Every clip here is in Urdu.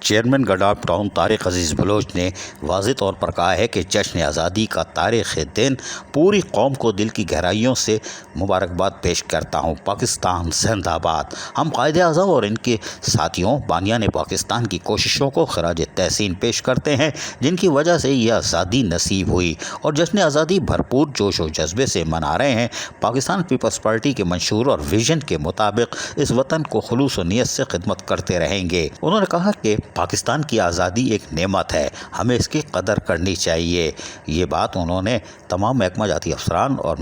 چیئرمین گڈاپ ٹاؤن طارق عزیز بلوچ نے واضح طور پر کہا ہے کہ جشن آزادی کا تاریخی دن پوری قوم کو دل کی گہرائیوں سے مبارکباد پیش کرتا ہوں۔ پاکستان زندہ باد۔ ہم قائد اعظم اور ان کے ساتھیوں بانیان پاکستان کی کوششوں کو خراج تحسین پیش کرتے ہیں، جن کی وجہ سے یہ آزادی نصیب ہوئی، اور جشن آزادی بھرپور جوش و جذبے سے منا رہے ہیں۔ پاکستان پیپلز پارٹی کے منشور اور ویژن کے مطابق اس وطن کو خلوص و نیت سے خدمت کرتے رہیں گے۔ انہوں نے کہا کہ پاکستان کی آزادی ایک نعمت ہے، ہمیں اس کی قدر کرنی چاہیے۔ یہ بات انہوں نے تمام محکمہ جاتی افسران اور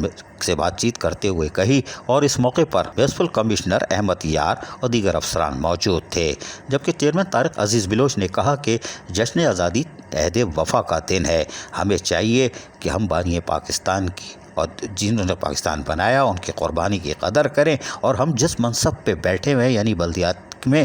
سے بات چیت کرتے ہوئے کہی، اور اس موقع پر میونسپل کمشنر احمد یار اور دیگر افسران موجود تھے۔ جبکہ چیئرمین طارق عزیز بلوچ نے کہا کہ جشن آزادی عہد وفا کا دن ہے، ہمیں چاہیے کہ ہم بانی پاکستان کی اور جنہوں نے پاکستان بنایا ان کی قربانی کی قدر کریں، اور ہم جس منصب پہ بیٹھے ہوئے ہیں یعنی بلدیات میں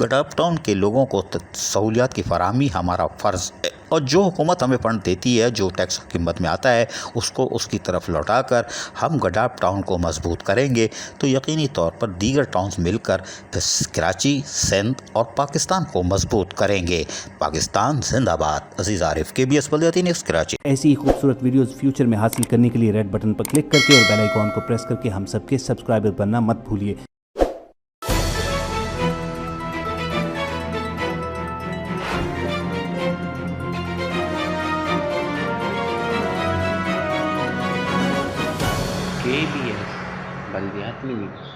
گڈاپ ٹاؤن کے لوگوں کو سہولیات کی فراہمی ہمارا فرض ہے، اور جو حکومت ہمیں فنڈ دیتی ہے، جو ٹیکس قیمت میں آتا ہے، اس کو اس کی طرف لوٹا کر ہم گڈاپ ٹاؤن کو مضبوط کریں گے تو یقینی طور پر دیگر ٹاؤنز مل کر کراچی، سندھ اور پاکستان کو مضبوط کریں گے۔ پاکستان زندہ باد۔ عزیز عارف، KBS بلدیاتی نیوز، کراچی۔ ایسی ہی خوبصورت ویڈیوز فیوچر میں حاصل کرنے کے لیے ریڈ بٹن پر کلک کر کے اور بیل آئیکن کو پریس کر کے ہم سب کے سبسکرائبر بننا مت بھولیے۔ KBS بلدیاتی نیوز۔